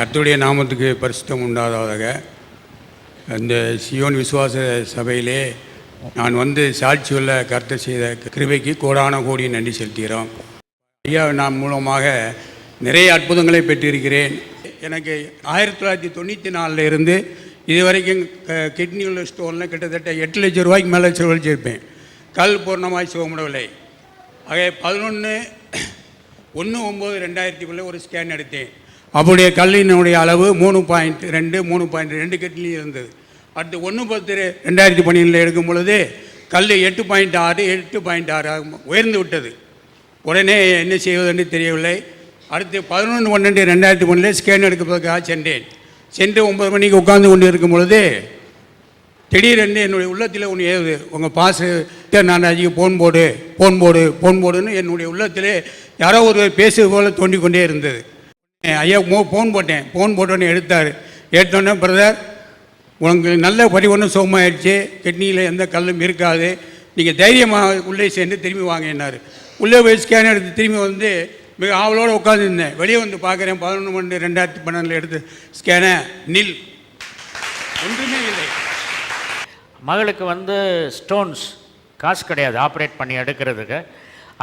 கர்த்தருடைய நாமத்துக்கு பரிசுத்தம் உண்டாவதாக. அந்த சியோன் விசுவாச சபையிலே நான் வந்து சாட்சி உள்ள கர்த்தர் செய்த கிருபைக்கு கோடான கோடி நன்றி செலுத்துகிறோம். ஐயா நான் மூலமாக நிறைய அற்புதங்களை பெற்றிருக்கிறேன். எனக்கு 1994 இருந்து இதுவரைக்கும் கிட்னி உள்ள ஸ்டோனில் கிட்டத்தட்ட 8 லட்சம் ரூபாய்க்கு மேலே செலவழிச்சிருப்பேன். கல் பூர்ணமாய் சுகமுடவில்லை. ஆக 11/9/2000 ஒரு ஸ்கேன் எடுத்தேன். அவருடைய கல்லினுடைய அளவு 3.2 3.2 கிட்னி இருந்தது. அடுத்து 1/10/2012 எடுக்கும் பொழுது கல் 8.6 8.6 உயர்ந்து விட்டது. உடனே என்ன செய்வதென்று தெரியவில்லை. அடுத்து 11/12/2013 ஸ்கேன் எடுப்பதற்காக சென்று 9 மணிக்கு உட்கார்ந்து கொண்டு இருக்கும் பொழுது திடீரென்று என்னுடைய உள்ளத்தில் ஒன்று ஏவுது. உங்கள் பாசு நானாஜிக்கு ஃபோன் போடுன்னு என்னுடைய உள்ளத்தில் யாரோ ஒருவர் பேசுவது போல் தோண்டிக்கொண்டே இருந்தது. ஐயா ஃபோன் போட்டோன்னே எடுத்தோன்னே பிரதர் உங்களுக்கு நல்ல பரிவொன்றும் சுகமாகிடுச்சு, கிட்னியில் எந்த கல்லும் இருக்காது, நீங்கள் தைரியமாக உள்ளே சேர்ந்து திரும்பி வாங்க என்னார். உள்ளே போய் ஸ்கேன் எடுத்து திரும்பி வந்து மிக ஆவலோடு உட்காந்துருந்தேன். வெளியே வந்து பார்க்குறேன் 11/12/2012 எடுத்து ஸ்கேனை நில், ஒன்றுமே இல்லை. மகளுக்கு வந்து ஸ்டோன்ஸ் காசு கிடையாது ஆப்ரேட் பண்ணி எடுக்கிறதுக்கு.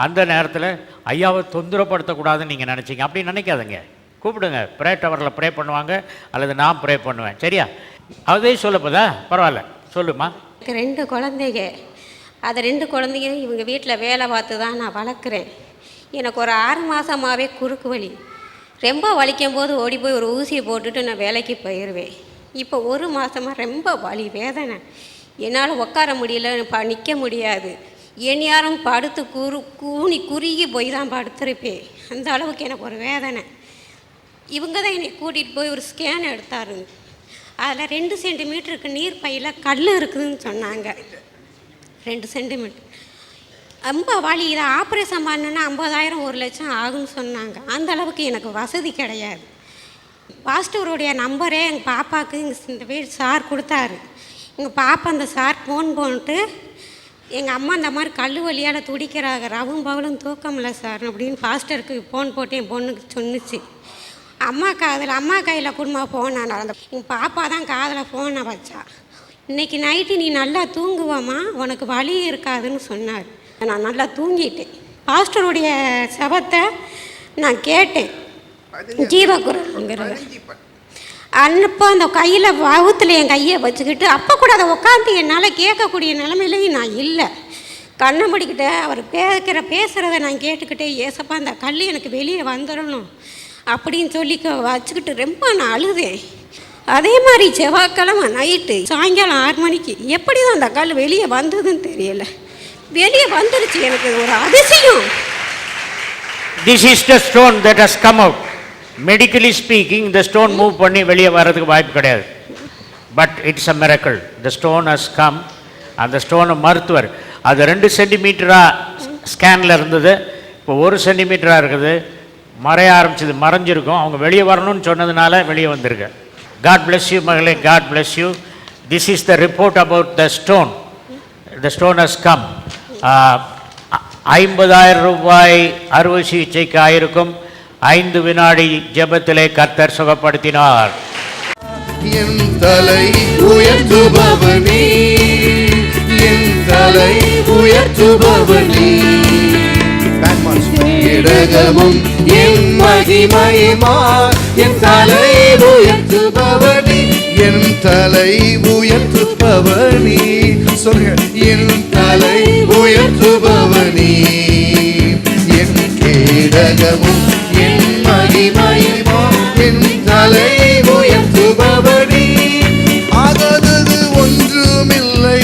அந்த நேரத்தில் ஐயாவை தொந்தரப்படுத்தக்கூடாதுன்னு நீங்கள் நினச்சிங்க. அப்படி நினைக்காதுங்க, கூப்பிடுங்க. ப்ரே டவரில் ப்ரே பண்ணுவாங்க அல்லது நான் ப்ரே பண்ணுவேன். சரியா? அதே சொல்லப்போதா? பரவாயில்ல, சொல்லுமா. எனக்கு 2 குழந்தைங்க. அது 2 குழந்தைங்க இவங்க வீட்டில் வேலை பார்த்து தான் நான் வளர்க்குறேன். எனக்கு ஒரு 6 மாதமாகவே குறுக்கு வலி ரொம்ப வலிக்கும் போது ஓடி போய் ஒரு ஊசியை போட்டுட்டு நான் வேலைக்கு போயிடுவேன். இப்போ 1 மாதமாக ரொம்ப வலி வேதனை. என்னால் உட்கார முடியல, நிற்க முடியாது. எந்நேரம் படுத்து கூனி குறுகி போய் தான் படுத்திருப்பேன். அந்த அளவுக்கு எனக்கு ஒரு வேதனை. இவங்க தான் என்னை கூட்டிகிட்டு போய் ஒரு ஸ்கேன் எடுத்தாருங்க. அதில் 2 சென்டிமீட்டருக்கு நீர் பையில் கல் இருக்குதுன்னு சொன்னாங்க. 2 சென்டிமீட்டர் ரொம்ப வலி. இதை ஆப்ரேஷன் பண்ணணுன்னா 50,000 1 லட்சம் ஆகும்னு சொன்னாங்க. அந்த அளவுக்கு எனக்கு வசதி கிடையாது. பாஸ்டருடைய நம்பரே எங்கள் பாப்பாவுக்கு இந்த வீடு சார் கொடுத்தாரு. எங்கள் பாப்பா அந்த சார் ஃபோன் போட்டு எங்கள் அம்மா இந்த மாதிரி கல் வலியால் துடிக்கிறாங்க, ரவும் பகலும் தூக்கம் இல்லை சார் அப்படின்னு பாஸ்டருக்கு ஃபோன் போட்டு என் பொண்ணுக்கு சொன்னிச்சு. அம்மா கையில் குடும்ப ஃபோனை அந்த எங்கள் பாப்பா தான் காதில் ஃபோனை வச்சா. இன்றைக்கி நைட்டு நீ நல்லா தூங்குவாம்மா, உனக்கு வலி இருக்காதுன்னு சொன்னார். நான் நல்லா தூங்கிட்டேன். பாஸ்டருடைய சபத்தை நான் கேட்டேன், ஜீவகுருங்கிறது. அப்போ அந்த கையில் வகுத்தில் என் கையை வச்சுக்கிட்டு அப்போ கூட அதை உட்காந்து என்னால் கேட்கக்கூடிய நிலைமையிலையும் நான் இல்லை. கண்ணை முடிக்கிட்ட அவர் பேசுகிறத நான் கேட்டுக்கிட்டே, ஏசப்பா அந்த கல் எனக்கு வெளியே வந்துடணும் அப்படின்னு சொல்லி வச்சுக்கிட்டு ரொம்ப நான் அழுதேன். அதே மாதிரி செவ்வாய்க்கிழமை நைட்டு சாயங்காலம் 6 மணிக்கு எப்படி தான் அந்த கல் வெளியே வந்ததுன்னு தெரியல, வெளியே வந்துடுச்சு. எனக்கு ஒரு அதிசயம். This is the stone that has come out. Medically speaking, the stone move பண்ணி வெளியே வர்றதுக்கு வாய்ப்பு கிடையாது. But it's a miracle. the stone has come. அந்த ஸ்டோனை மருத்துவர் அது 2 சென்டிமீட்டராக ஸ்கேனில் இருந்தது, இப்போ 1 சென்டிமீட்டராக இருக்குது. மறைய ஆரம்பிச்சது, மறைஞ்சிருக்கும். அவங்க வெளியே வரணும்னு சொன்னதுனால வெளியே வந்திருக்கு. God bless you மகளே, God bless you. This is the report about the stone. The stone has come. 50,000 ரூபாய் அறுவை சிகிச்சைக்கு ஆயிருக்கும். 5 வினாடி ஜெபத்திலே கர்த்தர் சுகப்படுத்தினார். என் தலை உயர்த்துபவனே, என் தலை உயர்த்துபவனே, இடகமும் என் மகிமையுமா, என் தலை உயர்த்துபவனே, என் தலை உயர்த்துபவனே, சொல்லுங்க, என் தலை உயர்த்துபவனே, என் கேடகமும் என் மகிமையுமா, என் தலை உயர்த்துபவனே, ஆகாதது ஒன்றுமில்லை.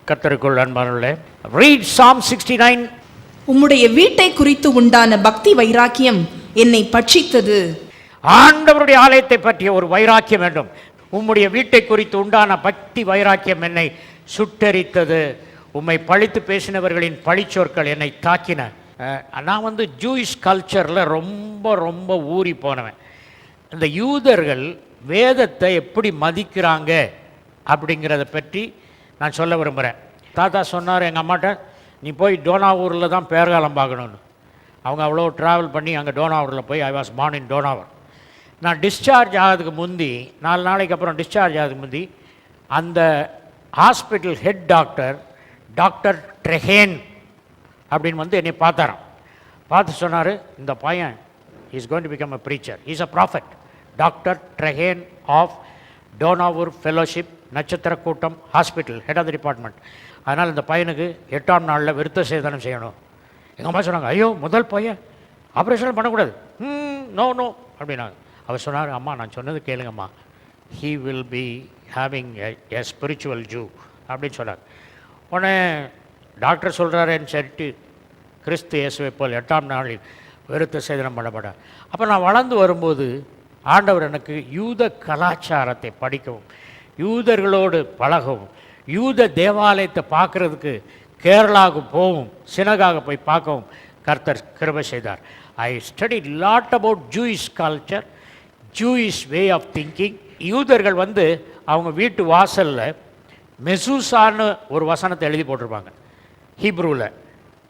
கர்த்தருக்குள் அன்பானவர்களே, read Psalm 69. உம்முடைய வீட்டை குறித்து உண்டான பக்தி வைராக்கியம் என்னை பட்சித்தது. ஆண்டவருடைய ஆலயத்தை பற்றிய ஒரு வைராக்கியம் வேண்டும். உம்முடைய வீட்டை குறித்து உண்டான பக்தி வைராக்கியம் என்னை சுட்டரித்தது. உம்மை பழித்து பேசினவர்களின் பழிச்சொற்கள் என்னை தாக்கின. நான் வந்து ஜூயிஷ் கல்ச்சரில் ரொம்ப ரொம்ப ஊறி போனவன். இந்த யூதர்கள் வேதத்தை எப்படி மதிக்கிறாங்க அப்படிங்கிறத பற்றி நான் சொல்ல விரும்புகிறேன். தாத்தா சொன்னார் எங்கள் அம்மாட்ட, நீ போய் டோனாவூரில் தான் பேர்காலம் பார்க்கணுன்னு. அவங்க அவ்வளோ ட்ராவல் பண்ணி அங்கே டோனாவூரில் போய், I was born in Dohnavur. நான் டிஸ்சார்ஜ் ஆகிறதுக்கு முந்தி, 4 நாளைக்கு அப்புறம் டிஸ்சார்ஜ் ஆகிறதுக்கு முந்தி, அந்த hospital head doctor doctor Trehane அப்படின்னு வந்து என்னை பார்த்தாராம். பார்த்து சொன்னார், இந்த பையன் is going to become a preacher, is a prophet. Doctor Trehane of Donavur fellowship நட்சத்திர கூட்டம் hospital, head of the department. அதனால் இந்த பையனுக்கு 8ஆம் நாளில் விருத்த சேதனம் செய்யணும். எங்கள் அம்மா சொன்னாங்க, ஐயோ முதல் பையன் ஆப்ரேஷன் பண்ணக்கூடாது, நோ நோ அப்படின்னாங்க. அவர் சொன்னார், அம்மா நான் சொன்னது கேளுங்கம்மா, he will be having a spiritual Jew அப்படின்னு சொன்னார். உடனே டாக்டர் சொல்கிறாரேன்னு சொல்லிட்டு கிறிஸ்து இயேசுவை போல் 8ஆம் நாளில் விருத்த சேதனம் பண்ணப்பட்டார். அப்போ நான் வளர்ந்து வரும்போது ஆண்டவர் எனக்கு யூத கலாச்சாரத்தை படிக்கவும், யூதர்களோடு பழகவும், யூத தேவாலயத்தை பார்க்குறதுக்கு கேரளாவுக்கு போகவும், சினகாக போய் பார்க்கவும் கர்த்தர் கிருபை செய்தார். I study lot about Jewish culture, Jewish way of thinking. யூதர்கள் வந்து அவங்க வீட்டு வாசலில் மெசூசான்னு ஒரு வசனத்தை எழுதி போட்டிருப்பாங்க ஹீப்ரூவில்.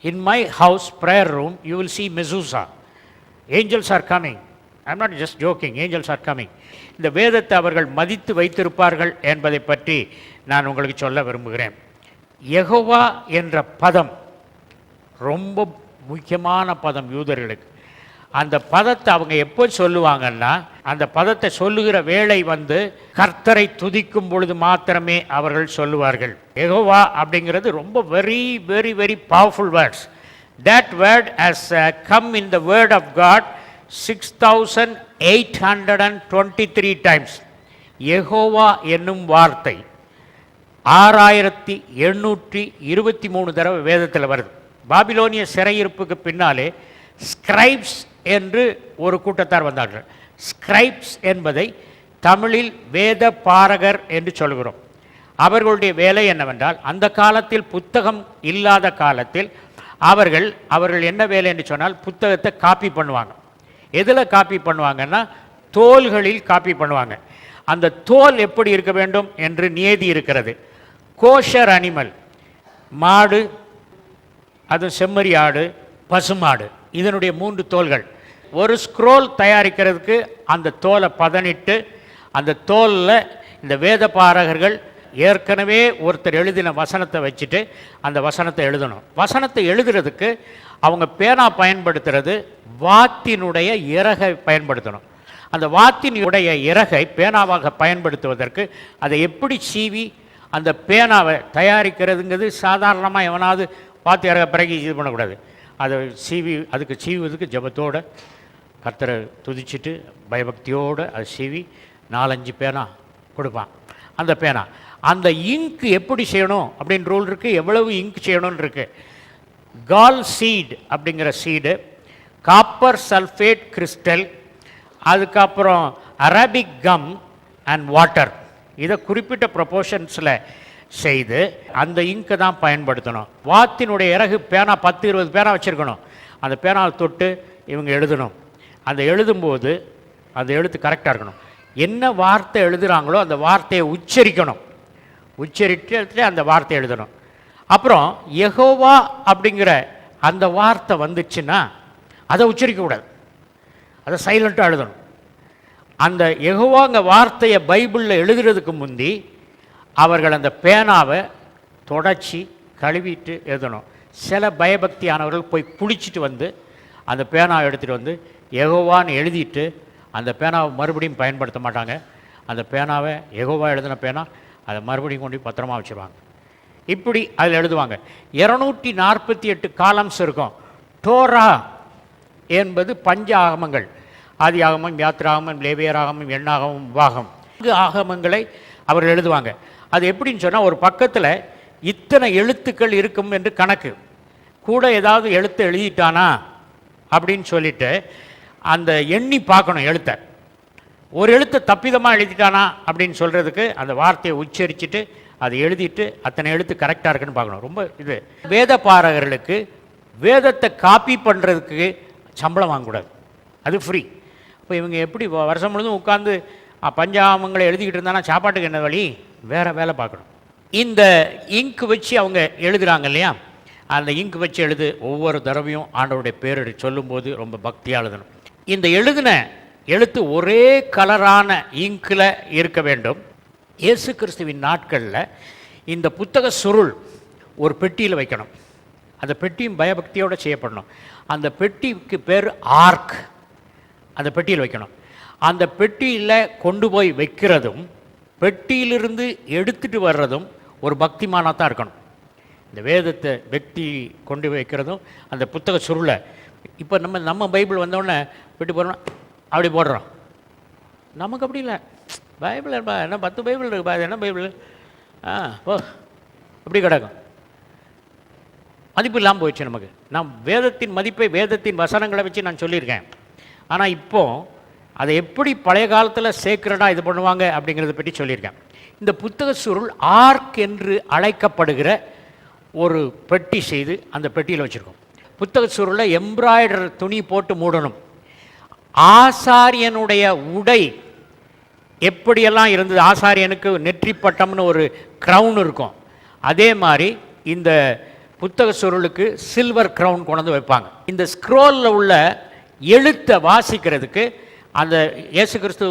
In my house prayer room you will see mezuzah, angels are coming. I am not just joking, angels are coming. இந்த வேதத்தை அவர்கள் மதித்து வைத்திருப்பார்கள் என்பதை பற்றி நான் உங்களுக்கு சொல்ல விரும்புகிறேன். யெகோவா என்ற பதம் ரொம்ப முக்கியமான பதம் யூதர்களுக்கு. அந்த பதத்தை அவங்க எப்போ சொல்லுவாங்கன்னா, அந்த பதத்தை சொல்லுகிற வேளை வந்து கர்த்தரை துதிக்கும் பொழுது மாத்திரமே அவர்கள் சொல்லுவார்கள். யெகோவா அப்படிங்கிறது ரொம்ப very very very powerful words. That word has come in the word of God 6823 times. யெகோவா என்னும் வார்த்தை 6823 தடவை வேதத்தில் வருது. பாபிலோனிய சிறையிருப்புக்கு பின்னாலே ஸ்கிரைப்ஸ் என்று ஒரு கூட்டத்தார் வந்தார்கள். ஸ்கிரைப்ஸ் என்பதை தமிழில் வேத பாரகர் என்று சொல்கிறோம். அவர்களுடைய வேலை என்னவென்றால், அந்த காலத்தில் புத்தகம் இல்லாத காலத்தில் அவர்கள் என்ன வேலை என்று சொன்னால், புத்தகத்தை காப்பி பண்ணுவாங்க. எதில் காப்பி பண்ணுவாங்கன்னா, தோல்களில் காப்பி பண்ணுவாங்க. அந்த தோல் எப்படி இருக்க வேண்டும் என்று நியதி இருக்கிறது. கோஷர் அனிமல், மாடு, அது செம்மறி ஆடு, பசுமாடு, இதனுடைய 3 தோல்கள். ஒரு ஸ்க்ரோல் தயாரிக்கிறதுக்கு அந்த தோலை பதனிட்டு, அந்த தோலில் இந்த வேத பாரகர்கள் ஏற்கனவே ஒருத்தர் எழுதின வசனத்தை வச்சுட்டு அந்த வசனத்தை எழுதணும். வசனத்தை எழுதுறதுக்கு அவங்க பேனா பயன்படுத்துறது வாத்தினுடைய இறகை பயன்படுத்தணும். அந்த வாத்தினுடைய இறகை பேனாவாக பயன்படுத்துவதற்கு அதை எப்படி சீவி அந்த பேனாவை தயாரிக்கிறதுங்கிறது சாதாரணமாக எவனாவது வாத்தி இறக பிறகு இது பண்ணக்கூடாது. அதை அதுக்கு சீவுவதுக்கு ஜபத்தோடு கர்த்தரை துதிச்சுட்டு பயபக்தியோடு அதை சீவி 4-5 பேனா கொடுப்பான். அந்த பேனா, அந்த இங்கு எப்படி செய்யணும் அப்படின்னு ரூல் இருக்குது, எவ்வளவு இங்க் செய்யணும்னு இருக்குது. கால் சீட் அப்படிங்கிற சீடு, காப்பர் சல்ஃபேட் கிறிஸ்டல், அதுக்கப்புறம் அரபிக் கம் அண்ட் வாட்டர், இதை குறிப்பிட்ட ப்ரொபோர்ஷன்ஸில் செய்து அந்த இங்கை தான் பயன்படுத்தணும். வாத்தினுடைய இறகு பேனா 10-20 பேனா வச்சுருக்கணும். அந்த பேனாவை தொட்டு இவங்க எழுதணும். அந்த எழுதும்போது அந்த எழுத்து கரெக்டாக இருக்கணும். என்ன வார்த்தை எழுதுகிறாங்களோ அந்த வார்த்தையை உச்சரிக்கணும். உச்சரித்து அந்த வார்த்தை எழுதணும். அப்புறம் யெகோவா அப்படிங்கிற அந்த வார்த்தை வந்துச்சுன்னா அதை உச்சரிக்கக்கூடாது, அதை சைலண்ட்டாக எழுதணும். அந்த யெகோவாங்க வார்த்தையை பைபிளில் எழுதுறதுக்கு முந்தி அவர்கள் அந்த பேனாவை தொடச்சி கழுவிட்டு எழுதணும். சில பயபக்தியானவர்கள் போய் குளிச்சுட்டு வந்து அந்த பேனாவை எடுத்துகிட்டு வந்து யெகோவான்னு எழுதிட்டு அந்த பேனாவை மறுபடியும் பயன்படுத்த மாட்டாங்க. அந்த பேனாவை யெகோவா எழுதின பேனா அதை மறுபடியும் கொண்டு பத்திரமா வச்சுருவாங்க. இப்படி அதில் எழுதுவாங்க. 248 காலம்ஸ் இருக்கும். டோரா என்பது பஞ்ச ஆகமங்கள், ஆதி ஆகமம், யாத்திராகமம், லேவியர் ஆகமம், எண்ணாகமம், வாகம், 4 ஆகமங்களை அவர்கள் எழுதுவாங்க. அது எப்படின்னு சொன்னால், ஒரு பக்கத்தில் இத்தனை எழுத்துக்கள் இருக்கும் என்று கணக்கு, கூட ஏதாவது எழுத்து எழுதிட்டானா அப்படின்னு சொல்லிட்டு அந்த எண்ணி பார்க்கணும் எழுத்தை. ஒரு எழுத்தை தப்பிதமாக எழுதிட்டானா அப்படின்னு சொல்கிறதுக்கு அந்த வார்த்தையை உச்சரிச்சுட்டு அதை எழுதிட்டு அத்தனை எழுத்து கரெக்டாக இருக்குன்னு பார்க்கணும். ரொம்ப இது வேத பாரகர்களுக்கு வேதத்தை காப்பி பண்ணுறதுக்கு சம்பளம் வாங்கக்கூடாது, அது ஃப்ரீ. இப்போ இவங்க எப்படி வருஷம் முழுதும் உட்காந்து பஞ்சாமங்களை எழுதிக்கிட்டு இருந்தானா சாப்பாட்டுக்கு என்ன வழி? வேறு வேலை பார்க்கணும். இந்த இங்க் வச்சு அவங்க எழுதுகிறாங்க இல்லையா, அந்த இங்க் வச்சு ஒவ்வொரு தடவையும் ஆண்டவருடைய பேர் சொல்லும்போது ரொம்ப பக்தியாக எழுதணும். இந்த எழுதின எழுத்து ஒரே கலரான இங்கில் இருக்க வேண்டும். இயேசு கிறிஸ்துவின் நாட்களில் இந்த புத்தக சுருள் ஒரு பெட்டியில் வைக்கணும். அந்த பெட்டியும் பயபக்தியோடு செய்யப்படணும். அந்த பெட்டிக்கு பேர் ஆர்க். அந்த பெட்டியில் வைக்கணும். அந்த பெட்டியில் கொண்டு போய் வைக்கிறதும் பெட்டியிலிருந்து எடுத்துகிட்டு வர்றதும் ஒரு பக்திமானாக தான் இருக்கணும். இந்த வேதத்தை வெட்டி கொண்டு வைக்கிறதும் அந்த புத்தக சுருளை இப்போ நம்ம பைபிள் வந்தோடனே பெட்டி போடுறோம், அப்படி போடுறோம். நமக்கு அப்படி இல்லை. பைபிள் என்ன 10 பைபிள் இருக்குப்பா, அது என்ன பைபிள் ஓ அப்படி கிடக்கும். மதிப்பு இல்லாமல் போயிடுச்சு நமக்கு. நான் வேதத்தின் மதிப்பை வேதத்தின் வசனங்களை வச்சு நான் சொல்லியிருக்கேன். ஆனால் இப்போது அதை எப்படி பழைய காலத்தில் சேக்ரடாக இது பண்ணுவாங்க அப்படிங்கிறத பற்றி சொல்லியிருக்கேன். இந்த புத்தக சுருள் ஆர்க் என்று அழைக்கப்படுகிற ஒரு பெட்டி செய்து அந்த பெட்டியில் வச்சுருக்கோம். புத்தக சுருளை எம்ப்ராய்டர் துணி போட்டு மூடணும். ஆசாரியனுடைய உடை எப்படியெல்லாம் இருந்தது, ஆசாரியனுக்கு நெற்றி பட்டம்னு ஒரு க்ரௌன் இருக்கும், அதே மாதிரி இந்த புத்தக சுருளுக்கு சில்வர் க்ரௌன் கொண்டு வந்து வைப்பாங்க. இந்த ஸ்க்ரோலில் உள்ள எழுத்தை வாசிக்கிறதுக்கு அந்த இயேசு கிறிஸ்து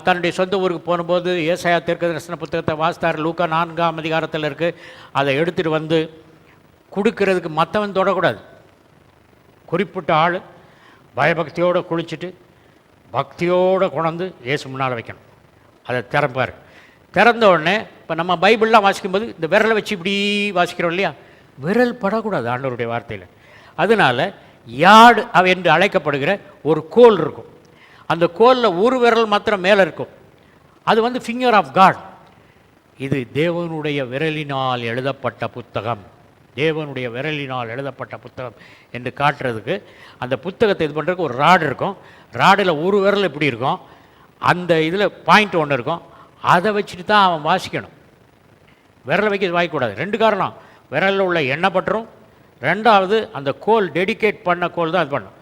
தன்னுடைய சொந்த ஊருக்கு போகும்போது ஏசாயா தீர்க்கதரிசன புத்தகத்தை வாசித்தார். லூக்கா 4ஆம் அதிகாரத்தில் இருக்குது. அதை எடுத்துகிட்டு வந்து கொடுக்கறதுக்கு மற்றவன் தொடக்கூடாது. குறிப்பிட்ட ஆள் பயபக்தியோடு குளிச்சுட்டு பக்தியோடு கொண்டு இயேசு முன்னால் வைக்கணும். அதை திறப்பார். திறந்த உடனே இப்போ நம்ம பைபிள்லாம் வாசிக்கும்போது இந்த விரலை வச்சு இப்படி வாசிக்கிறோம் இல்லையா, விரல் படக்கூடாது ஆண்டவருடைய வார்த்தையில். அதனால் யார்டு என்று அழைக்கப்படுகிற ஒரு கோல் இருக்கும். அந்த கோலில் ஒரு விரல் மாத்திரம் மேலே இருக்கும். அது வந்து ஃபிங்கர் ஆஃப் காட். இது தேவனுடைய விரலினால் எழுதப்பட்ட புத்தகம், தேவனுடைய விரலினால் எழுதப்பட்ட புத்தகம் என்று காட்டுறதுக்கு அந்த புத்தகத்தை இது பண்ணுறதுக்கு ஒரு ராடு இருக்கும். ராடில் ஒரு விரல் இப்படி இருக்கும், அந்த இதில் பாயிண்ட் ஒன்று இருக்கும். அதை வச்சுட்டு தான் அவன் வாசிக்கணும். விரலை வைக்க வாய்க்கூடாது. 2 காரணம். விரலில் உள்ள எண்ணெய் பற்றும், 2வது அந்த கோல் டெடிகேட் பண்ண கோல் தான் இது பண்ணும்.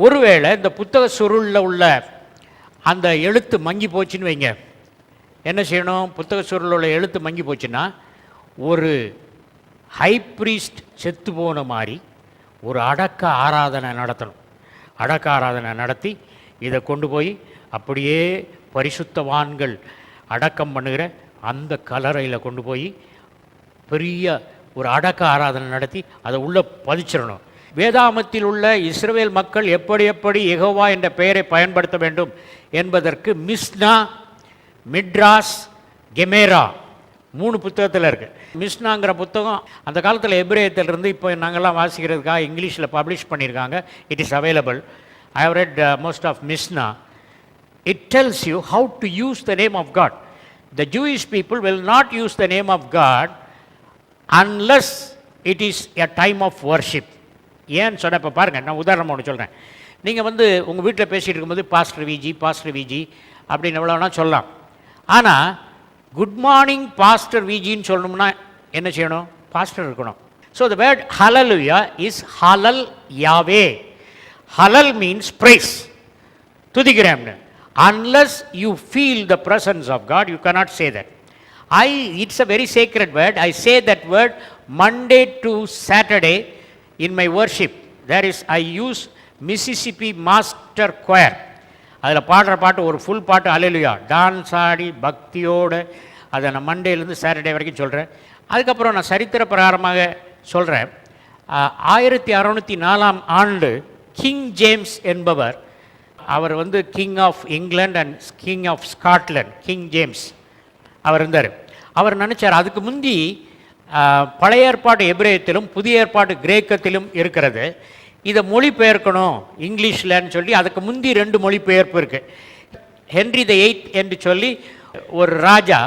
ஒருவேளை இந்த புத்தக சுருளில் உள்ள அந்த எழுத்து மங்கி போச்சுன்னு வைங்க, என்ன செய்யணும்? புத்தக சுருளில் உள்ள எழுத்து மங்கி போச்சுன்னா ஒரு ஹை ப்ரீஸ்ட் செத்து போன மாதிரி ஒரு அடக்க ஆராதனை நடத்தணும். அடக்க ஆராதனை நடத்தி இதை கொண்டு போய் அப்படியே பரிசுத்தவான்கள் அடக்கம் பண்ணுகிற அந்த கல்லறையில் கொண்டு போய் பெரிய ஒரு அடக்க ஆராதனை நடத்தி அதை உள்ளே பதிச்சிடணும். வேதாமத்தில் உள்ள இஸ்ரவேல் மக்கள் எப்படி யெகோவா என்ற பெயரை பயன்படுத்த வேண்டும் என்பதற்கு மிஸ்னா, மிட்ராஸ், கெமேரா 3 புத்தகத்தில் இருக்குது. மிஸ்னாங்கிற புத்தகம் அந்த காலத்தில் எபிரேயத்திலிருந்து இப்போ நாங்கள்லாம் வாசிக்கிறதுக்காக இங்கிலீஷில் பப்ளிஷ் பண்ணியிருக்காங்க. It is available. I have read most of Mishnah. It tells you how to use the name of God. The Jewish people will not use the name of God unless it is a time of worship. ஏன்னு சொன்ன இப்போ பாருங்கள், நான் உதாரணம் ஒன்று சொல்கிறேன். நீங்கள் வந்து உங்கள் வீட்டில் பேசிகிட்டு இருக்கும்போது பாஸ்டர் விஜி அப்படின்னு எவ்வளோனா சொல்லலாம். ஆனால் குட் மார்னிங் பாஸ்டர் விஜின்னு சொல்லணும்னா என்ன செய்யணும்? பாஸ்டர் இருக்கணும். So the word hallelujah is halal Yahweh. Halal means praise, துதிக்கிறேன். Unless you feel the presence of God, you cannot say that. It's a very sacred word. I say that word Monday to Saturday in my worship. There is, I use Mississippi Master Choir. அதில் பாடுற பாட்டு ஒரு full பாட்டு அல்லேலூயா, dance ஆடி பக்தியோடு அதை நான் மண்டேலேருந்து Saturday வரைக்கும் சொல்கிறேன். அதுக்கப்புறம் நான் சரித்திர பிரகாரமாக சொல்கிறேன். 1604ஆம் ஆண்டு கிங் ஜேம்ஸ் என்பவர், அவர் வந்து king of England and king of Scotland, king James அவர் இருந்தார். அவர் நினச்சார் அதுக்கு முந்தி பழைய ஏற்பாடு எபிரேயத்திலும் புதிய ஏற்பாடு கிரேக்கத்திலும் இருக்கிறது, இதை மொழிபெயர்க்கணும் இங்கிலீஷில்னு சொல்லி அதுக்கு முந்தி 2 மொழிபெயர்ப்பு இருக்குது. ஹென்றி த 8th என்று சொல்லி ஒரு ராஜா,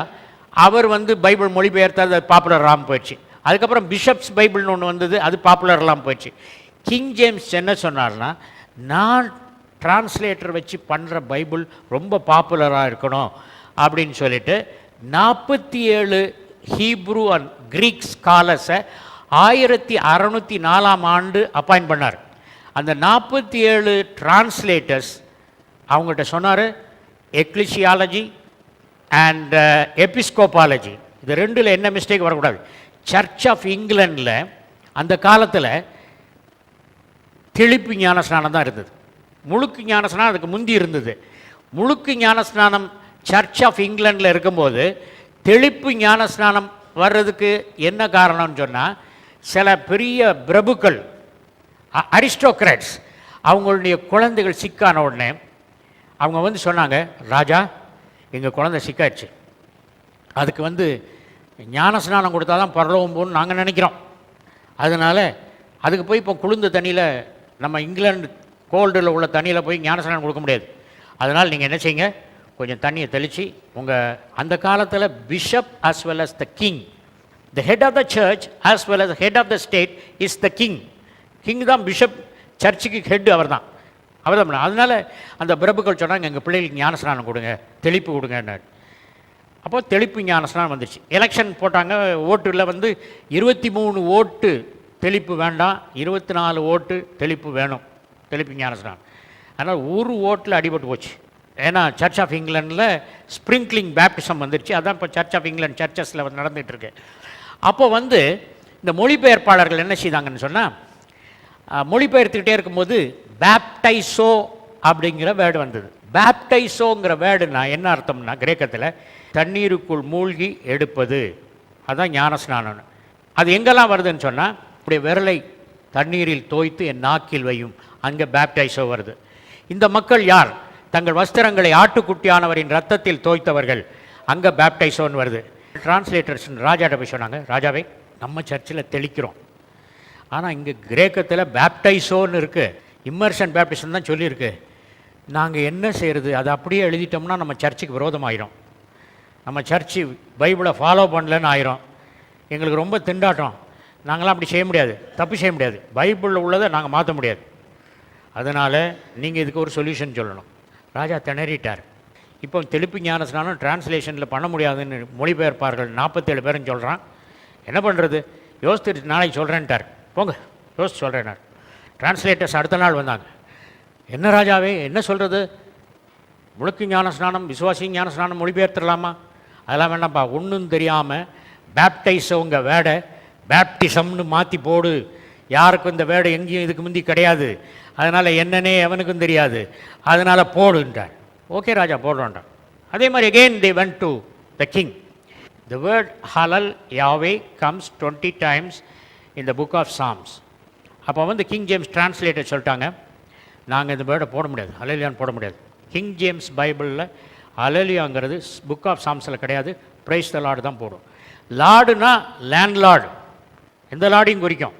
அவர் வந்து பைபிள் மொழிபெயர்த்தாது, அது பாப்புலராக போயிடுச்சு. அதுக்கப்புறம் பிஷப்ஸ் பைபிள்னு ஒன்று வந்தது, அது பாப்புலர்லாம் போயிடுச்சு. கிங் ஜேம்ஸ் என்ன சொன்னார்னா, நான் டிரான்ஸ்லேட்டர் வச்சு பண்ணுற பைபிள் ரொம்ப பாப்புலராக இருக்கணும் அப்படின்னு சொல்லிட்டு 47 ஹீப்ரூ அண்ட் கிரீக் ஸ்காலர்ஸை 1604ஆம் ஆண்டு அப்பாயிண்ட் பண்ணார். அந்த 47 டிரான்ஸ்லேட்டர்ஸ் அவங்கள்ட்ட சொன்னார், எக்லிசியாலஜி அண்ட் எபிஸ்கோபாலஜி, இது ரெண்டில் என்ன மிஸ்டேக் வரக்கூடாது. சர்ச் ஆஃப் இங்கிலாண்டில் அந்த காலத்தில் தெளிப்பு ஞானஸ்நானம் தான் இருந்தது. முழுக்கு ஞானஸ்நானம் அதுக்கு முந்தி இருந்தது. முழுக்கு ஞானஸ்நானம் சர்ச் ஆஃப் இங்கிலாண்டில் இருக்கும்போது தெளிப்பு ஞானஸ்நானம் வர்றதுக்கு என்ன காரணம்னு சொன்னால், சில பெரிய பிரபுக்கள், அரிஸ்டோக்ராட்ஸ், அவங்களுடைய குழந்தைகள் சிக்கான உடனே அவங்க வந்து சொன்னாங்க, ராஜா எங்கள் குழந்தை சிக்காயிடுச்சு, அதுக்கு ஞானஸ்நானம் கொடுத்தா தான் பரலோகம் போகணும்னு நாங்கள் நினைக்கிறோம். அதனால் அதுக்கு போய் இப்போ குளிர்ந்த தண்ணியில், நம்ம இங்கிலாந்து கோல்டில் உள்ள தண்ணியில் போய் ஞானஸ்நானம் கொடுக்க முடியாது. அதனால் நீங்கள் என்ன செய்யுங்க, கொஞ்சம் தண்ணியை தெளித்து உங்கள், அந்த காலத்தில் bishop as well as the king, the head of the church as well as the head of the state is the king. King தான் பிஷப், சர்ச்சுக்கு ஹெட் அவர் தான். அதனால் அந்த பிரபுக்கள் சொன்னாங்க, எங்கள் பிள்ளைகளுக்கு ஞானஸ்நானம் கொடுங்க, தெளிப்பு கொடுங்கன்னாரு. அப்போ தெளிப்பு ஞானஸ்நானம் வந்துச்சு. எலெக்ஷன் போட்டாங்க, ஓட்டில் 23 ஓட்டு தெளிப்பு வேண்டாம், 24 ஓட்டு தெளிப்பு வேணும், தெளிப்பு ஞானஸ்நானம். அதனால் ஒரு ஓட்டில் அடிபட்டு போச்சு. ஏன்னா சர்ச் ஆஃப் இங்கிலாண்டில் ஸ்ப்ரிங்க்லிங் பேப்டிசம் வந்துருச்சு. அதான் இப்போ சர்ச் ஆஃப் இங்கிலாந்து சர்ச்சஸில் நடந்துகிட்ருக்கு. அப்போ இந்த மொழிபெயர்ப்பாளர்கள் என்ன செய்தாங்கன்னு சொன்னால், மொழிபெயர்த்துக்கிட்டே இருக்கும்போது பேப்டைசோ அப்படிங்கிற வேர்டு வந்தது. பேப்டைசோங்கிற வேர்டுனா என்ன அர்த்தம்னா, கிரேக்கத்தில் தண்ணீருக்குள் மூழ்கி எடுப்பது, அதுதான் ஞானஸ்நானம். அது எங்கெல்லாம் வருதுன்னு சொன்னால், இப்படி விரலை தண்ணீரில் தோய்த்து என் நாக்கில் வையும், அங்கே பேப்டைசோ வருது. இந்த மக்கள் யார்? தங்கள் வஸ்திரங்களை ஆட்டுக்குட்டியானவரின் ரத்தத்தில் தோய்த்தவர்கள், அங்கே பேப்டைசோன்னு வருது. டிரான்ஸ்லேட்டர்ஸ் ராஜாட்ட போய் சொன்னாங்க, ராஜாவே நம்ம சர்ச்சில் தெளிக்கிறோம், ஆனால் இங்கே கிரேக்கத்தில் பேப்டைசோன்னு இருக்குது, இம்மர்ஷன் பேப்டிசம் தான் சொல்லியிருக்கு, நாங்கள் என்ன செய்கிறது? அதை அப்படியே எழுதிட்டோம்னா நம்ம சர்ச்சுக்கு விரோதமாயிரும், நம்ம சர்ச்சு பைபிளை ஃபாலோ பண்ணலன்னு ஆயிரும், எங்களுக்கு ரொம்ப திண்டாட்டம், நாங்களாம் அப்படி செய்ய முடியாது, தப்பு செய்ய முடியாது, பைபிளில் உள்ளதை நாங்கள் மாற்ற முடியாது, அதனால் நீங்கள் இதுக்கு ஒரு சொல்யூஷன் சொல்லணும். ராஜா திணறிட்டார். இப்போ தெளிப்பு ஞானஸ்நானம் டிரான்ஸ்லேஷனில் பண்ண முடியாதுன்னு மொழிபெயர்ப்பார்கள் 47 பேருன்னு சொல்கிறான். என்ன பண்ணுறது? யோசித்துட்டு நாளைக்கு சொல்கிறேன்ட்டார். போங்க யோசித்து சொல்கிறேன்னார். டிரான்ஸ்லேட்டர்ஸ் அடுத்த நாள் வந்தாங்க. என்ன ராஜாவே என்ன சொல்கிறது? முழுக்கு ஞானஸ்நானம், விசுவாசி ஞானஸ்நானம் மொழிபெயர்த்துடலாமா? அதெல்லாம் வேண்டாம்ப்பா, ஒன்றும் தெரியாமல் பேப்டைஸவங்க வேடை பேப்டிசம்னு மாற்றி போடு, யாருக்கும் இந்த வேடை எங்கேயும் இதுக்கு முந்தி கிடையாது, அதனால் என்னன்னே எவனுக்கும் தெரியாது, அதனால் போடுன்றார். ஓகே ராஜா போடுறோன்றார். அதே மாதிரி again they went to the king. The word halal Yahweh comes 20 times in the book of Psalms. அப்போ கிங் ஜேம்ஸ் டிரான்ஸ்லேட்டர் சொல்லிட்டாங்க, நாங்கள் இந்த வேர்டை போட முடியாது, ஹல்லேலூயான்னு போட முடியாது. கிங் ஜேம்ஸ் பைபிளில் ஹல்லேலூயாங்கிறது புக் ஆஃப் சாம்ஸில் கிடையாது, பிரைஸ் த லார்டு தான் போடும். லார்டுனா லேண்ட் லார்டு, எந்த லார்டையும் குறிக்கும்.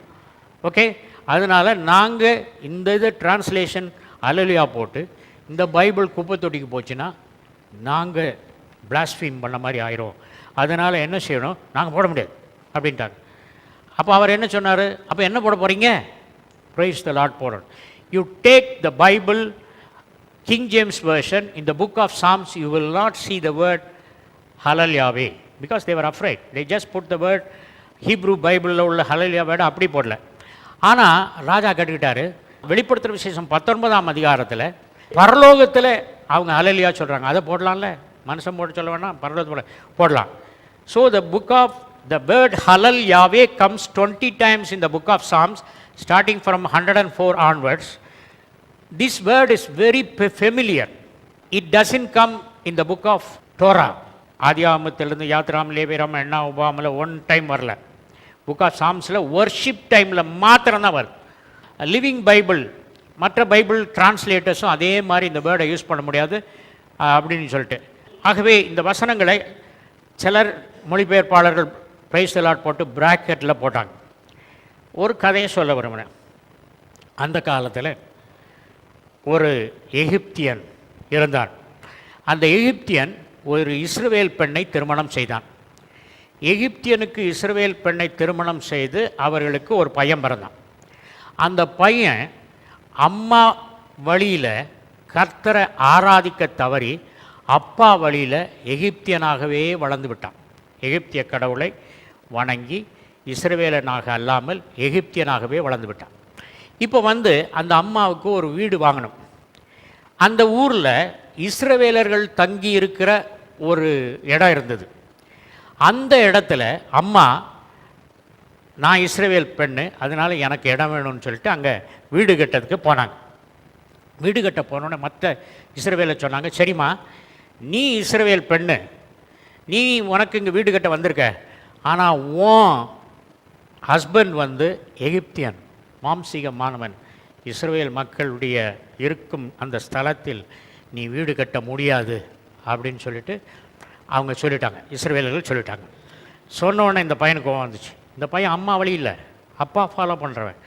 ஓகே, அதனால் நாங்கள் இந்த இது டிரான்ஸ்லேஷன் ஹல்லேலூயா போட்டு இந்த பைபிள் குப்பை தொட்டிக்கு போச்சுன்னா நாங்கள் பிளாஸ்ஃபீம் பண்ண மாதிரி ஆயிரும், அதனால் என்ன செய்யணும், நாங்கள் போட முடியாது அப்படின்ட்டாங்க. அப்போ அவர் என்ன சொன்னார்? அப்போ என்ன போட போகிறீங்க? பிரைஸ் த லார்ட் போடணும். You take the Bible king James version, in the book of Psalms you will not see the word halal Yahweh because they were afraid. They just put the word Hebrew பைபிளில் உள்ள ஹல்லேலூயா வேர்டை அப்படி போடல. ஆனால் ராஜா கேட்டுக்கிட்டாரு, வெளிப்படுத்துகிற விசேஷம் 19ஆம் அதிகாரத்தில் பரலோகத்தில் அவங்க ஹல்லேலூயா சொல்கிறாங்க, அதை போடலாம்ல, மனுஷன் போட சொல்ல வேணாம், பரலோகத்தில் போடலாம். So the book of the word halal Yahweh comes 20 times in the book of Psalms, starting from 104 onwards. This word is very familiar. It doesn't come in the book of Torah. ஆதியாகமத்திலிருந்து யாத்ராம், லேவியராம், எண்ணா, உபாகமில் one time வரல. Book of சாம்ஸில் worship டைமில் மாத்திரம்தான் வருது. லிவிங் பைபிள், மற்ற பைபிள் டிரான்ஸ்லேட்டர்ஸும் அதே மாதிரி இந்த வேர்டை யூஸ் பண்ண முடியாது அப்படின்னு சொல்லிட்டு, ஆகவே இந்த வசனங்களை சிலர் மொழிபெயர்ப்பாளர்கள் பிரைஸ் தி லார்ட் போட்டு பிராக்கெட்டில் போட்டாங்க. ஒரு கதையை சொல்ல விரும்பினேன். அந்த காலத்தில் ஒரு எகிப்தியன் இருந்தான். அந்த எகிப்தியன் ஒரு இஸ்ரவேல் பெண்ணை திருமணம் செய்தான். எகிப்தியனுக்கு இஸ்ரவேல் பெண்ணை திருமணம் செய்து அவர்களுக்கு ஒரு பையன் பிறந்தான். அந்த பையன் அம்மா வழியில் கர்த்தரை ஆராதிக்க தவறி அப்பா வழியில் எகிப்தியனாகவே வளர்ந்து விட்டான். எகிப்திய கடவுளை வணங்கி இஸ்ரவேலனாக அல்லாமல் எகிப்தியனாகவே வளர்ந்து விட்டான். இப்போ அந்த அம்மாவுக்கு ஒரு வீடு வாங்கணும். அந்த ஊரில் இஸ்ரவேலர்கள் தங்கி இருக்கிற ஒரு இடம் இருந்தது. அந்த இடத்துல அம்மா, நான் இஸ்ரவேல் பெண்ணு, அதனால் எனக்கு இடம் வேணும்னு சொல்லிட்டு அங்கே வீடு கட்டுறதுக்கு போனாங்க. வீடு கட்ட போனோடனே மற்ற இஸ்ரவேலை சொன்னாங்க, சரிம்மா நீ இஸ்ரவேல் பெண்ணு, நீ உனக்கு இங்கே வீடு கட்ட வந்திருக்க, ஆனால் உன் ஹஸ்பண்ட் வந்து எகிப்தியன், மாம்சீகமானவன், இஸ்ரவேல் மக்களுடைய இருக்கும் அந்த ஸ்தலத்தில் நீ வீடு கட்ட முடியாது அப்படின்னு சொல்லிட்டு அவங்க சொல்லிட்டாங்க, இஸ்ரவேலர்கள் சொல்லிட்டாங்க. சொன்னோடனே இந்த பையனுக்கு கோவம் வந்துச்சு. இந்த பையன் அம்மா வழி இல்லை, அப்பா ஃபாலோ பண்ணுறவன்.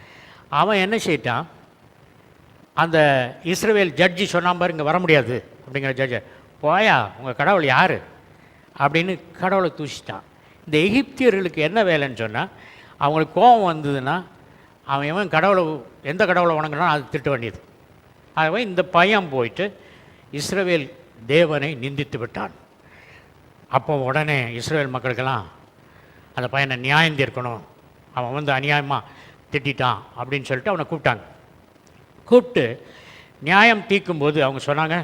அவன் என்ன செய்யிட்டான், அந்த இஸ்ரவேல் ஜட்ஜி சொன்னான் பாரு, இங்கே வர முடியாது அப்படிங்கிற ஜட்ஜை, போயா உங்கள் கடவுள் யார் அப்படின்னு கடவுளை தூசிட்டான். இந்த எகிப்தியர்களுக்கு என்ன வேலைன்னு சொன்னால், அவங்களுக்கு கோபம் வந்ததுன்னா அவன் எவன் கடவுளை, எந்த கடவுளை வணங்கினா அது திட்ட வேண்டியது. ஆகவே இந்த பையன் போயிட்டு இஸ்ரவேல் தேவனை நிந்தித்து விட்டான். அப்போ உடனே இஸ்ரவேல் மக்களுக்கெல்லாம் அந்த பையனை நியாயம் தீர்க்கணும், அவன் வந்து அநியாயமாக திட்டான் அப்படின்னு சொல்லிட்டு அவனை கூப்பிட்டாங்க. கூப்பிட்டு நியாயம் தீர்க்கும்போது அவங்க சொன்னாங்க,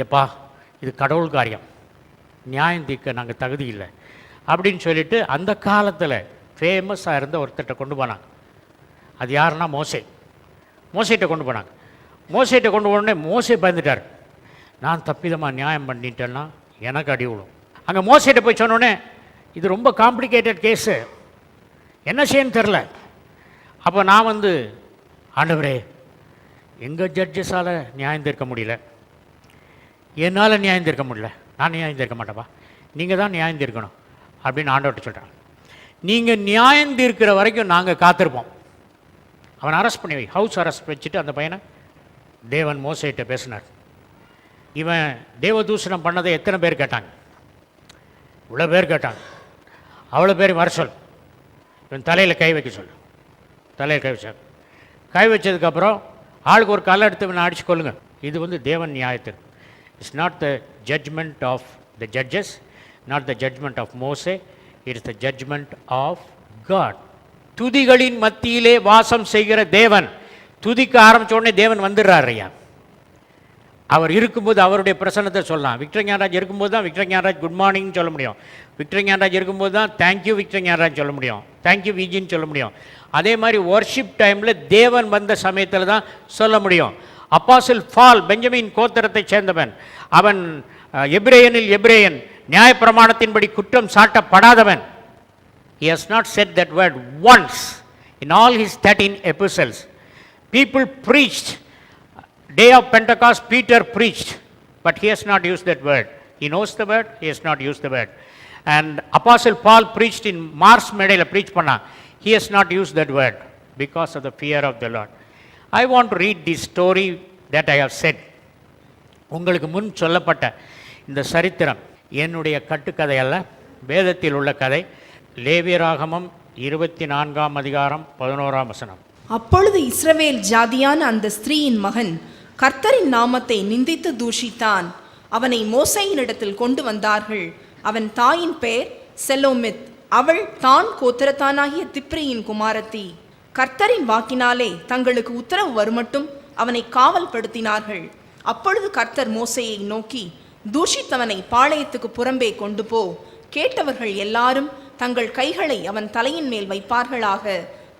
எப்பா இது கடவுள் காரியம், நியாயம் தீர்க்க நாங்கள் தகுதி இல்லை அப்படின்னு சொல்லிட்டு அந்த காலத்தில் ஃபேமஸாக இருந்த ஒருத்தட்ட கொண்டு போனாங்க. அது யாருன்னா மோசே. மோசேட்ட கொண்டு போனாங்க. மோசேட்ட கொண்டு போனோடனே மோசே பயந்துட்டார், நான் தப்பிதமாக நியாயம் பண்ணிட்டேன்னா எனக்கு அடி விழும். அங்கே மோசேட்ட போய் சொன்னோடனே, இது ரொம்ப காம்ப்ளிகேட்டட் கேஸு, என்ன செய்யன்னு தெரில. அப்போ நான் வந்து, ஆண்டவரே எங்கள் ஜட்ஜஸால் நியாயம் தீர்க்க முடியல, என்னால் நியாயம் தீர்க்க முடியல, நான் நியாயம் தீர்க்க மாட்டேப்பா, நீங்கள் தான் நியாயம் தீர்க்கணும் அப்படின்னு ஆண்டவர்கிட்ட சொல்கிறாங்க. நீங்கள் நியாயம் தீர்க்கிற வரைக்கும் நாங்கள் காத்திருப்போம். அவன் அரெஸ்ட் பண்ணி வை, ஹவுஸ் அரெஸ்ட் வச்சுட்டு அந்த பையனை தேவன் மோசேட்ட பேசினார். இவன் தேவதூஷணம் பண்ணதை எத்தனை பேர் கேட்டாங்க? இவ்வளோ பேர் கேட்டாங்க. அவ்வளோ பேர் வர சொல், இவன் தலையில் கை வைக்க சொல். தலையில் கை வச்சார். கை வச்சதுக்கப்புறம் ஆளுக்கு ஒரு கல்லை எடுத்து இவனை அடிச்சு கொள்ளுங்க. இது வந்து தேவன் நியாயத்திற்கு. It's not the judgement of the judges, not the judgement of மோசே, it's the judgement of God. துதிகளின் மத்தியிலே வாசம் செய்கிற தேவன். துதிக்க ஆரம்பித்த உடனே தேவன் வந்துடுறார் ஐயா. அவர் இருக்கும்போது அவருடைய பிரசன்னத்தை சொல்லலாம். விக்டர் ஞானராஜ் இருக்கும்போது தான் விக்டர் ஞானராஜ் குட் மார்னிங்னு சொல்ல முடியும். விக்டர் ஞானராஜ் இருக்கும்போது தான் தேங்க்யூ விக்டர் ஞானராஜ் சொல்ல முடியும், தேங்க்யூ விஜின்னு சொல்ல முடியும். அதே மாதிரி ஒர்ஷிப் டைமில் தேவன் வந்த சமயத்தில் தான் சொல்ல முடியும். அப்பாசில் பால் பெஞ்சமின் கோத்திரத்தை சேர்ந்தவன், அவன் எபிரேயனில் எபிரேயன், நியாயப்பிரமாணத்தின்படி குற்றம் சாட்டப்படாதவன். He has not said that word once in all his 13 epistles. People preached. Day of Pentecost, Peter preached, but he has not used that word. He knows the word, he has not used the word. And Apostle Paul preached in Mars Medaila, preach panna. He has not used that word because of the fear of the Lord. I want to read this story that I have said. உங்களுக்கு முன் சொல்லப்பட்ட இந்த சரித்திரம் என்னுடைய கட்டுக்கதை அல்ல, வேதத்தில் உள்ள கதை. லேவியராகமம் 24ஆம் அதிகாரம் 11ஆம் வசனம். அப்பொழுது இஸ்ரவேல் ஜாதியான அந்த ஸ்திரீயின் மகன் கர்த்தரின் நாமத்தை நிந்தித்து தூஷித்தான். அவனை மோசேயினிடத்தில் கொண்டு வந்தார்கள். அவன் தாயின் பெயர் செலோமித், அவள் தான் கோத்திரத்தானாகிய திப்ரியின் குமாரத்தி. கர்த்தரின் வாக்கினாலே தங்களுக்கு உத்தரவு வருமட்டும் அவனை காவல்படுத்தினார்கள். அப்பொழுது கர்த்தர் மோசேயை நோக்கி, தூஷித்தவனை பாளையத்துக்கு புறம்பே கொண்டு போ. கேட்டவர்கள் எல்லாரும் தங்கள் கைகளை அவன் தலையின் மேல் வைப்பார்களாக.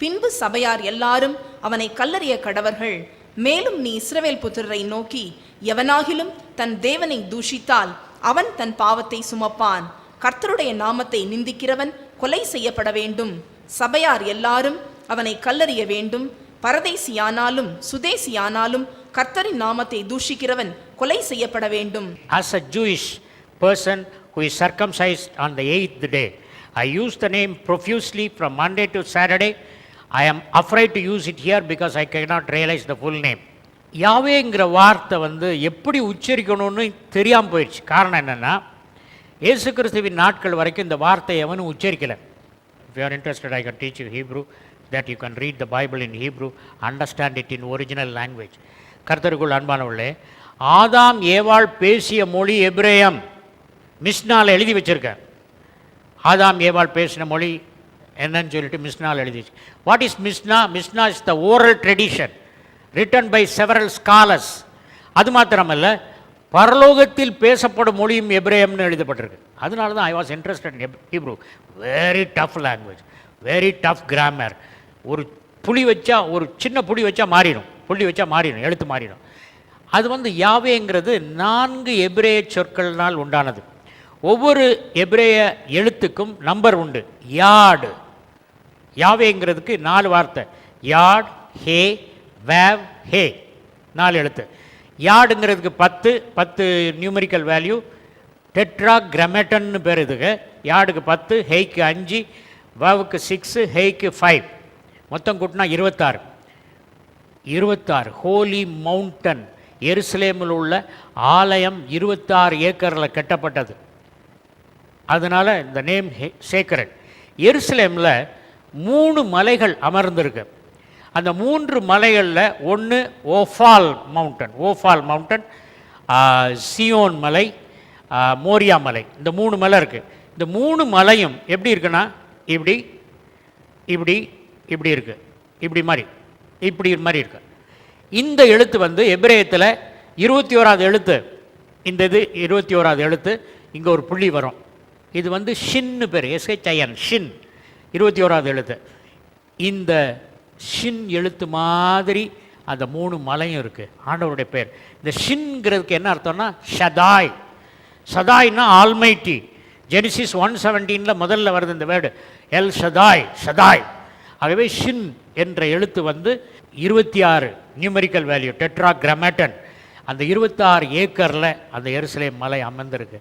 பின்பு சபையார் எல்லாரும் அவனை கல்லறிய கடவர்கள். மேலும் நீ இஸ்ரவேல் புத்திரரை நோக்கி, எவனாகிலும் தன் தேவனை தூஷித்தால் அவன் தன் பாவத்தை சுமப்பான். கர்த்தருடைய நாமத்தை நிந்திக்கிறவன் கொலை செய்யப்பட வேண்டும். சபையார் எல்லாரும் அவனை கல்லறிய வேண்டும். பரதேசியானாலும் சுதேசியானாலும் கர்த்தரின் நாமத்தை தூஷிக்கிறவன் கொலை செய்யப்பட வேண்டும். As a Jewish person who is circumcised on the 8th day, I use the name profusely from Monday to Saturday. I am afraid to use it here because I cannot realize the full name. யாவேங்கிற வார்த்தை எப்படி உச்சரிக்கணும்னு தெரியாமல் போயிடுச்சு. காரணம் என்னென்னா, இயேசு கிறிஸ்துவின் நாட்கள் வரைக்கும் இந்த வார்த்தை எவனும் உச்சரிக்கலை. If you are interested, I can teach you Hebrew, that you can read the Bible in Hebrew, understand it in original language. கர்த்தருக்குள் அன்பானவர்களே, ஆதாம் ஏவாள் பேசிய மொழி எபிரேயம். மிஸ்னால் எழுதி வச்சிருக்கேன். ஆதாம் ஏவாள் பேசின மொழி என்னன்னு சொல்லிட்டு மிஸ்னால் எழுதி வச்சு. What is Mishnah? Mishnah is the oral tradition written by several scholars. அது மாத்திரமல்ல, பரலோகத்தில் பேசப்படும் மொழியும் எபிரேயம்னு எழுதப்பட்டிருக்கு. அதனால தான் I was interested in Hebrew. Very tough language, very tough grammar. ஒரு புள்ளி வச்சா, ஒரு சின்ன புள்ளி வச்சா மாறிடும், புள்ளி வச்சா மாறிடும், எழுத்து மாறிடும். அது வந்து யாவேங்கிறது 4 எபிரேய சொற்கள்னால் உண்டானது. ஒவ்வொரு எபிரேய எழுத்துக்கும் நம்பர் உண்டு. யாடு, யாவேங்கிறதுக்கு 4 வார்த்தை. யாட், ஹே, வேவ், ஹே, 4 எழுத்து. யாடுங்கிறதுக்கு 10 நியூமரிக்கல் வேல்யூ. டெட்ரா கிராமேட்டன்னு பேர் இதுக்கு. யாடுக்கு 10, ஹேய்க்கு 5, வேவுக்கு 6, ஹேய்க்கு 5, மொத்தம் கூட்டினா 26. ஹோலி மவுண்டன், எருசலேமில் உள்ள ஆலயம் 26 ஏக்கரில் கட்டப்பட்டது. அதனால் இந்த நேம் சேக்கரட். எருசலேமில் 3 மலைகள் அமர்ந்திருக்கு. அந்த 3 மலைகளில் ஒன்று ஓஃபால் மவுண்டன், சியோன் மலை, மோரியா மலை. இந்த 3 மலை இருக்குது. இந்த 3 மலையும் எப்படி இருக்குன்னா இப்படி இப்படி இப்படி இருக்குது, இப்படி மாதிரி இருக்கு. இந்த எழுத்து வந்து எபிரேயத்தில் 21வது எழுத்து. இந்த இது 21வது எழுத்து. இங்கே ஒரு புள்ளி வரும். இது வந்து ஷின்னு பேர், எஸ்ஹெச்ஐஎன், ஷின், 21வது எழுத்து. இந்த ஷின் எழுத்து மாதிரி அந்த 3 மலையும் இருக்குது. ஆண்டவருடைய பேர். இந்த ஷின்ங்கிறதுக்கு என்ன அர்த்தம்னா ஷதாய். சதாய்னா ஆல்மைட்டி. ஜெனிசிஸ் 1:17 முதல்ல வருது இந்த வேர்டு, எல் ஷதாய், ஷதாய். ஆகவே ஷின் என்ற எழுத்து வந்து 26 நியூமெரிக்கல் வேல்யூ, டெட்ரா கிராமேட்டன். அந்த 26 ஏக்கரில் அந்த எருசலேம் மலை அமர்ந்திருக்கு.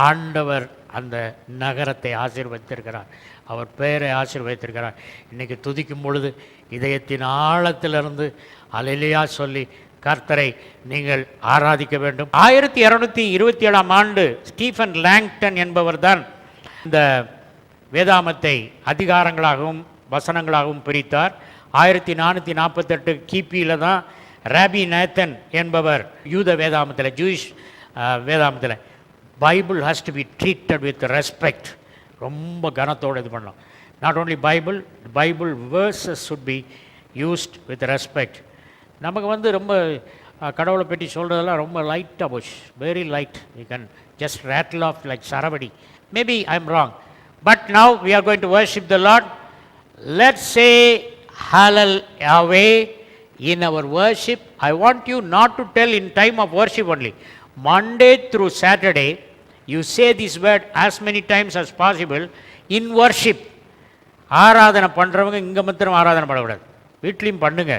ஆண்டவர் அந்த நகரத்தை ஆசீர்வதித்திருக்கிறார், அவர் பெயரை ஆசீர்வதித்திருக்கிறார். இன்றைக்கி துதிக்கும் பொழுது இதயத்தின் ஆழத்திலிருந்து அல்லேலூயா சொல்லி கர்த்தரை நீங்கள் ஆராதிக்க வேண்டும். 1227ஆம் ஆண்டு ஸ்டீஃபன் லாங்டன் என்பவர் தான் இந்த வேதாமத்தை அதிகாரங்களாகவும் வசனங்களாகவும் பிரித்தார். 1448 கிபியில் தான் ராபி நேத்தன் என்பவர் யூத வேதாமத்தில், ஜூயிஷ் வேதாமத்தில், Bible has to be treated with respect, ரொம்ப கனத்தோடு இது பண்ணலாம். Not only Bible verses should be used with respect. நமக்கு வந்து ரொம்ப கடவுளை பற்றி சொல்கிறதெல்லாம் ரொம்ப லைட்டாக போச்சு, very light. You can just rattle off like சரவடி. Maybe I am wrong, but now we are going to worship the Lord. Let's say Hallelujah in our worship. I want you not to tell in time of worship only. Monday through Saturday, you say this word as many times as possible in worship. ஆராதனை பண்ணுறவங்க இங்கே மாத்திரம் ஆராதனை பண்ணக்கூடாது, வீட்லேயும் பண்ணுங்க.